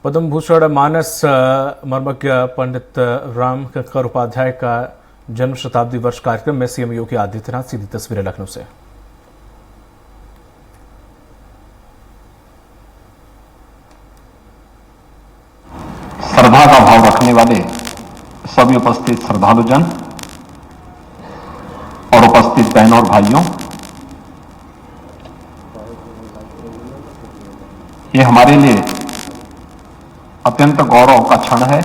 पद्म भूषण मानस मर्मज्ञ पंडित राम किंकर उपाध्याय का जन्म शताब्दी वर्ष कार्यक्रम में सीएम योगी आदित्यनाथ। सीधी तस्वीरें लखनऊ से। श्रद्धा का भाव रखने वाले सभी उपस्थित श्रद्धालुजन और उपस्थित बहनों और भाइयों, ये हमारे लिए अत्यंत गौरव का क्षण है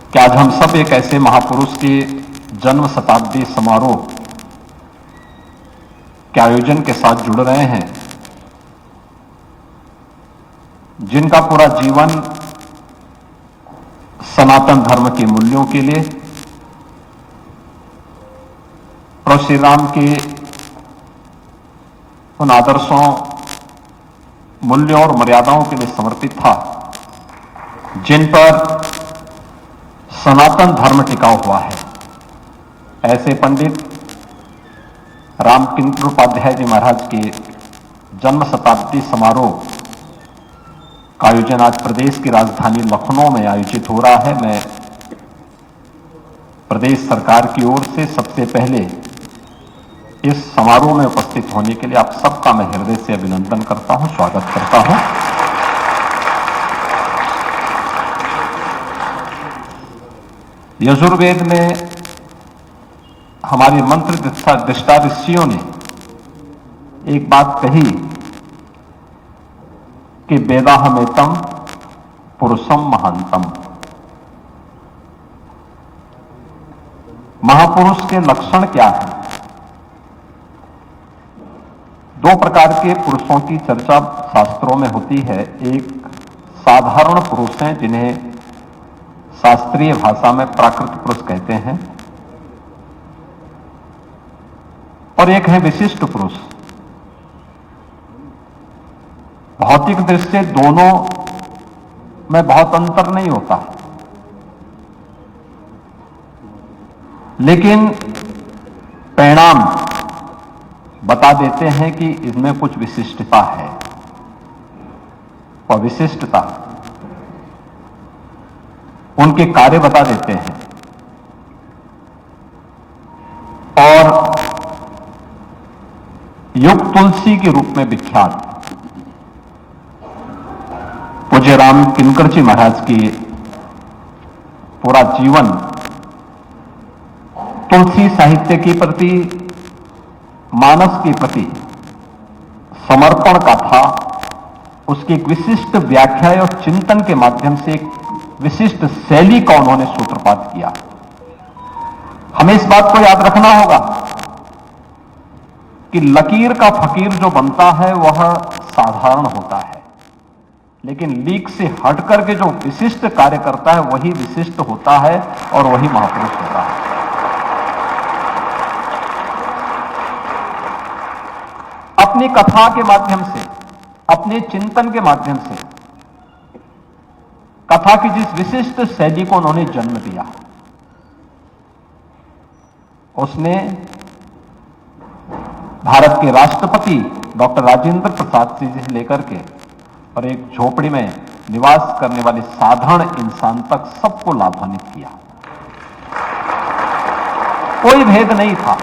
कि आज हम सब एक ऐसे महापुरुष के जन्म शताब्दी समारोह के आयोजन के साथ जुड़ रहे हैं, जिनका पूरा जीवन सनातन धर्म के मूल्यों के लिए, प्रभु श्री राम के उन आदर्शों, मूल्यों और मर्यादाओं के लिए समर्पित था जिन पर सनातन धर्म टिका हुआ है। ऐसे पंडित राम किंकर उपाध्याय जी महाराज के जन्म शताब्दी समारोह का आयोजन आज प्रदेश की राजधानी लखनऊ में आयोजित हो रहा है। मैं प्रदेश सरकार की ओर से सबसे पहले इस समारोह में उपस्थित होने के लिए आप सबका मैं हृदय से अभिनंदन करता हूं, स्वागत करता हूं। यजुर्वेद में हमारे मंत्र दृष्टा ऋषियों ने एक बात कही कि वेदाहमेतम पुरुषम महांतम। महापुरुष के लक्षण क्या है? दो प्रकार के पुरुषों की चर्चा शास्त्रों में होती है। एक साधारण पुरुष हैं जिन्हें शास्त्रीय भाषा में प्राकृत पुरुष कहते हैं, और एक है विशिष्ट पुरुष। भौतिक दृष्टि से दोनों में बहुत अंतर नहीं होता, लेकिन परिणाम बता देते हैं कि इसमें कुछ विशिष्टता है। और विशिष्टता उनके कार्य बता देते हैं। और युग तुलसी के रूप में विख्यात पूज्य राम किंकर जी महाराज की पूरा जीवन तुलसी साहित्य के प्रति, मानस के प्रति समर्पण का था। उसकी एक विशिष्ट व्याख्या और चिंतन के माध्यम से एक विशिष्ट शैली का उन्होंने सूत्रपात किया। हमें इस बात को याद रखना होगा कि लकीर का फकीर जो बनता है वह साधारण होता है, लेकिन लीक से हट करके जो विशिष्ट कार्य करता है वही विशिष्ट होता है और वही महापुरुष होता है। अपनी कथा के माध्यम से, अपने चिंतन के माध्यम से कथा की जिस विशिष्ट शैली को उन्होंने जन्म दिया, उसने भारत के राष्ट्रपति डॉक्टर राजेंद्र प्रसाद जी से लेकर के और एक झोपड़ी में निवास करने वाले साधारण इंसान तक सबको लाभान्वित किया। कोई भेद नहीं था।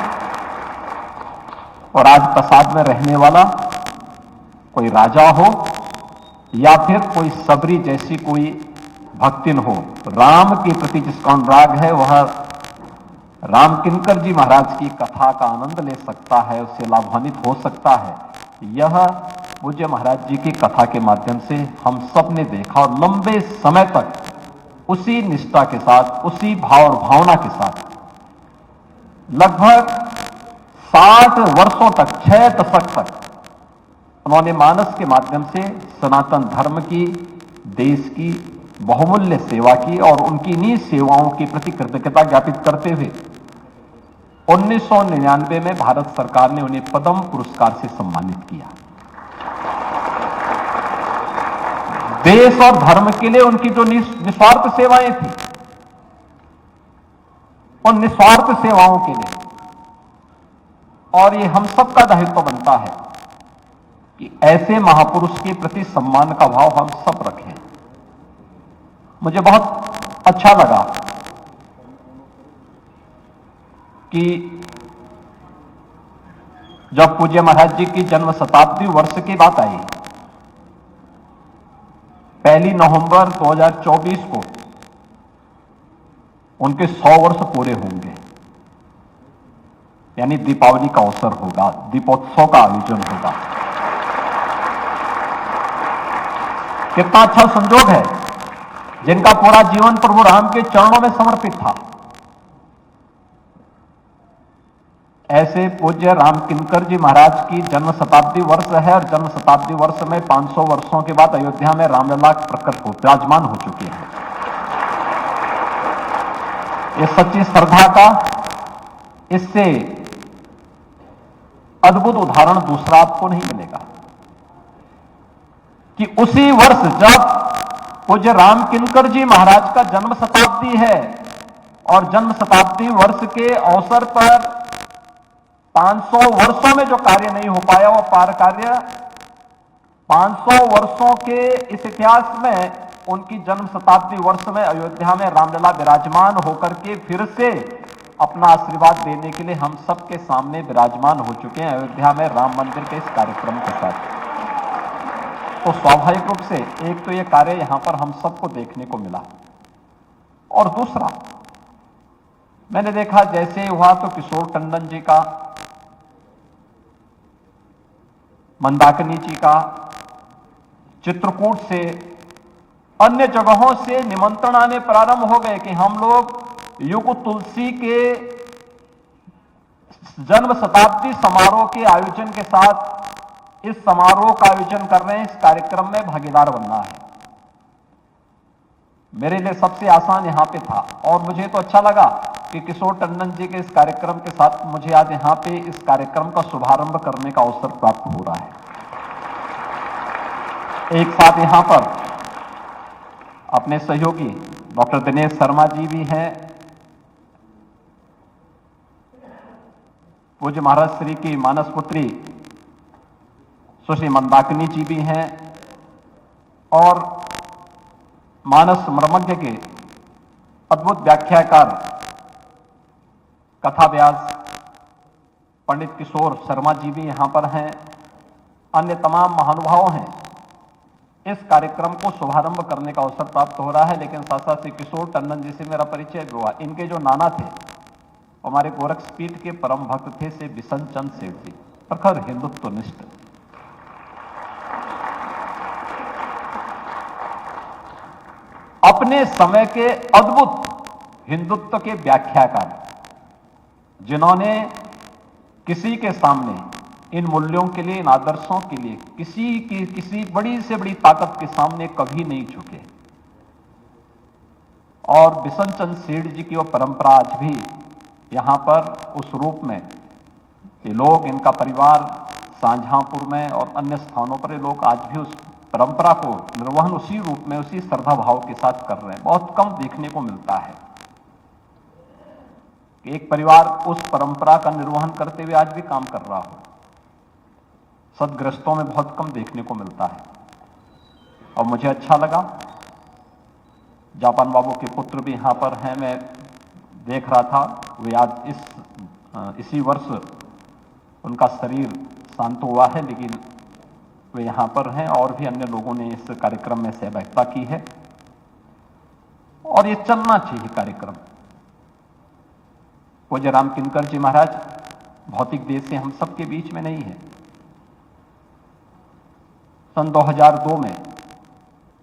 और आज प्रसाद में रहने वाला कोई राजा हो या फिर कोई सबरी जैसी कोई भक्तिन हो, राम के प्रति जिसका अनुराग है वह राम किंकर जी महाराज की कथा का आनंद ले सकता है, उससे लाभान्वित हो सकता है। यह पूज्य महाराज जी की कथा के माध्यम से हम सब ने देखा और लंबे समय तक उसी निष्ठा के साथ, उसी भाव और भावना के साथ लगभग 60 वर्षों तक, 6 दशक तक उन्होंने मानस के माध्यम से सनातन धर्म की, देश की बहुमूल्य सेवा की और उनकी इन्हीं सेवाओं के प्रति कृतज्ञता ज्ञापित करते हुए 1999 में भारत सरकार ने उन्हें पद्म पुरस्कार से सम्मानित किया। देश और धर्म के लिए उनकी जो निस्वार्थ सेवाएं थी, उन निस्वार्थ सेवाओं के लिए, और ये हम सबका दायित्व बनता है कि ऐसे महापुरुष के प्रति सम्मान का भाव हम सब रखें। मुझे बहुत अच्छा लगा कि जब पूज्य महाराज जी की जन्म शताब्दी वर्ष की बात आई, 1 नवंबर 2024 को उनके 100 वर्ष पूरे होंगे, यानी दीपावली का अवसर होगा, दीपोत्सव का आयोजन होगा। कितना अच्छा संजोग है, जिनका पूरा जीवन प्रभु राम के चरणों में समर्पित था। ऐसे पूज्य राम किंकर जी महाराज की जन्म शताब्दी वर्ष है और जन्म शताब्दी वर्ष में 500 वर्षों के बाद अयोध्या में रामलला प्रकट हो विराजमान हो चुकी है। ये सच्ची श्रद्धा का इससे अद्भुत उदाहरण दूसरा आपको नहीं मिलेगा कि उसी वर्ष जब पूज्य राम किंकर जी महाराज का जन्म शताब्दी है और जन्म शताब्दी वर्ष के अवसर पर 500 वर्षों में जो कार्य नहीं हो पाया वो पार कार्य 500 वर्षों के इस इतिहास में उनकी जन्म शताब्दी वर्ष में अयोध्या में रामलला विराजमान होकर के फिर से अपना आशीर्वाद देने के लिए हम सबके सामने विराजमान हो चुके हैं अयोध्या में राम मंदिर के इस कार्यक्रम के साथ। तो स्वाभाविक रूप से एक तो ये कार्य यहां पर हम सबको देखने को मिला, और दूसरा मैंने देखा जैसे हुआ तो किशोर टंडन जी का, मंदाकिनी जी का, चित्रकूट से, अन्य जगहों से निमंत्रण आने प्रारंभ हो गए कि हम लोग युग तुलसी के जन्म शताब्दी समारोह के आयोजन के साथ इस समारोह का आयोजन कर रहे हैं, इस कार्यक्रम में भागीदार बनना है। मेरे लिए सबसे आसान यहां पे था और मुझे तो अच्छा लगा कि किशोर टंडन जी के इस कार्यक्रम के साथ मुझे आज यहां पे इस कार्यक्रम का शुभारंभ करने का अवसर प्राप्त हो रहा है। एक साथ यहां पर अपने सहयोगी डॉक्टर दिनेश शर्मा जी भी हैं, पूज्य महाराज श्री की मानस पुत्री सुश्री मंदाकिनी जी भी हैं, और मानस मर्मज्ञ के अद्भुत व्याख्याकार कथा व्यास पंडित किशोर शर्मा जी भी यहां पर हैं। अन्य तमाम महानुभाव हैं। इस कार्यक्रम को शुभारंभ करने का अवसर प्राप्त हो रहा है, लेकिन साथ साथ ही किशोर टंडन जी से मेरा परिचय भी हुआ। इनके जो नाना थे हमारे गोरखपीठ के परम भक्त थे से बिशन चंद सेठ जी, प्रखर हिंदुत्व निष्ठ। अपने समय के अद्भुत हिंदुत्व के व्याख्याकार, जिन्होंने किसी के सामने इन मूल्यों के लिए, इन आदर्शों के लिए किसी बड़ी से बड़ी ताकत के सामने कभी नहीं झुके। और बिशन चंद सेठ जी की वो परंपरा आज भी यहां पर उस रूप में ये लोग, इनका परिवार शाहजहांपुर में और अन्य स्थानों पर ये लोग आज भी उस परंपरा को निर्वहन उसी रूप में, उसी श्रद्धा भाव के साथ कर रहे हैं। बहुत कम देखने को मिलता है कि एक परिवार उस परंपरा का निर्वहन करते हुए आज भी काम कर रहा हो। सदग्रस्तों में बहुत कम देखने को मिलता है। और मुझे अच्छा लगा, जापान बाबू के पुत्र भी यहां पर हैं, मैं देख रहा था, वे आज इसी वर्ष उनका शरीर शांत हुआ है, लेकिन वे यहां पर हैं, और भी अन्य लोगों ने इस कार्यक्रम में सहभागिता की है। और ये चलना चाहिए कार्यक्रम। पूज्य राम किंकर जी महाराज भौतिक देह से हम सबके बीच में नहीं है। सन 2002 में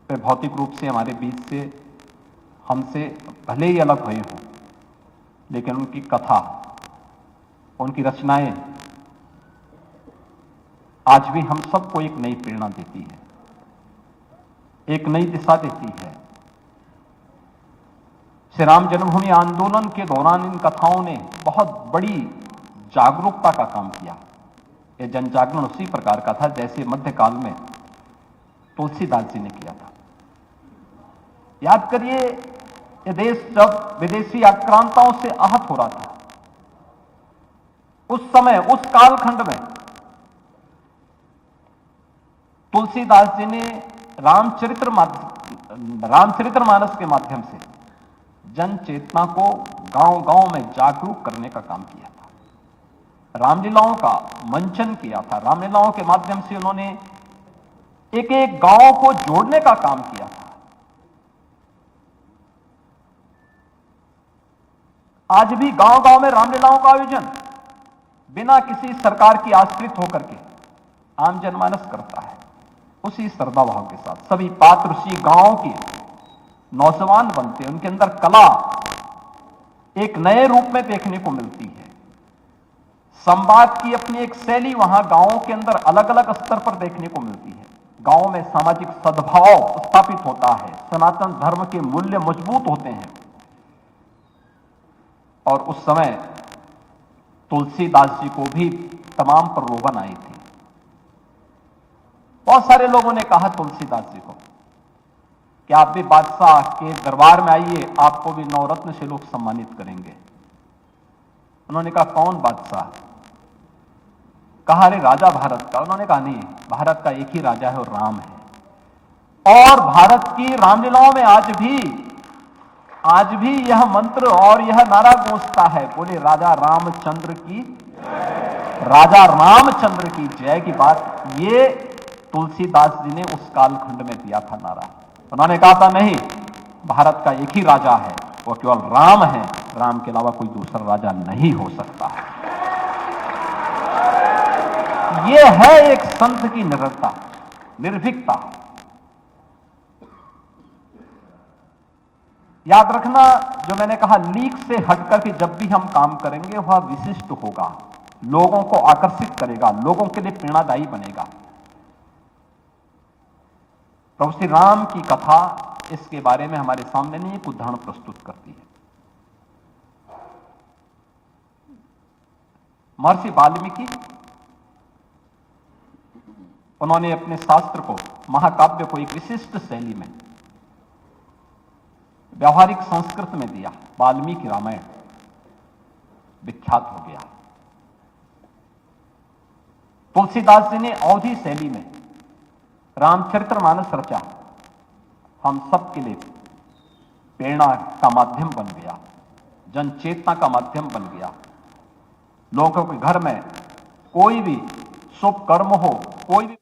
वे भौतिक रूप से हमारे बीच से, हमसे भले ही अलग हुए हों, लेकिन उनकी कथा, उनकी रचनाएं आज भी हम सबको एक नई प्रेरणा देती है, एक नई दिशा देती है। श्री राम जन्मभूमि आंदोलन के दौरान इन कथाओं ने बहुत बड़ी जागरूकता का काम किया। यह जन जागरण उसी प्रकार का था जैसे मध्यकाल में तुलसीदास जी ने किया था। याद करिए, यह देश जब विदेशी आक्रांताओं से आहत हो रहा था, उस समय, उस कालखंड में तुलसीदास जी ने रामचरितमानस के माध्यम से जन चेतना को गांव-गांव में जागरूक करने का काम किया था। रामलीलाओं का मंचन किया था। रामलीलाओं के माध्यम से उन्होंने एक एक गांव को जोड़ने का काम किया था। आज भी गांव-गांव में रामलीलाओं का आयोजन बिना किसी सरकार की आश्रित होकर के आम जनमानस करता है। उसी श्रद्धा भाव के साथ सभी पात्र ऋषि गांव के नौजवान बनते हैं। उनके अंदर कला एक नए रूप में देखने को मिलती है। संवाद की अपनी एक शैली वहां गांवों के अंदर अलग अलग स्तर पर देखने को मिलती है। गांव में सामाजिक सद्भाव स्थापित होता है। सनातन धर्म के मूल्य मजबूत होते हैं। और उस समय तुलसीदास जी को भी तमाम प्रलोभन आए थे। बहुत सारे लोगों ने कहा तुलसीदास जी को कि आप भी बादशाह के दरबार में आइए, आपको भी नवरत्न से लोग सम्मानित करेंगे। उन्होंने कहा कौन बादशाह? कहा अरे राजा भारत का। उन्होंने कहा नहीं, भारत का एक ही राजा है और राम है। और भारत की रामलीलाओं में आज भी यह मंत्र और यह नारा गूंजता है, बोले राजा रामचंद्र की जय की बात ये तुलसीदास जी ने उस कालखंड में दिया था नारा। उन्होंने कहा था नहीं, भारत का एक ही राजा है, वो केवल राम है, राम के अलावा कोई दूसरा राजा नहीं हो सकता है। यह है एक संत की निडरता, निर्भीकता। याद रखना, जो मैंने कहा लीक से हटकर के जब भी हम काम करेंगे वह विशिष्ट होगा, लोगों को आकर्षित करेगा, लोगों के लिए प्रेरणादायी बनेगा। प्रभु श्री राम की कथा इसके बारे में हमारे सामने नहीं एक उदाहरण प्रस्तुत करती है। महर्षि वाल्मीकि उन्होंने अपने शास्त्र को, महाकाव्य को एक विशिष्ट शैली में व्यवहारिक संस्कृत में दिया। वाल्मीकि रामायण विख्यात हो गया। तुलसीदास जी ने अवधी शैली में रामचरितमानस रचा। हम सबके लिए प्रेरणा का माध्यम बन गया, जन चेतना का माध्यम बन गया। लोगों के घर में कोई भी शुभ कर्म हो, कोई भी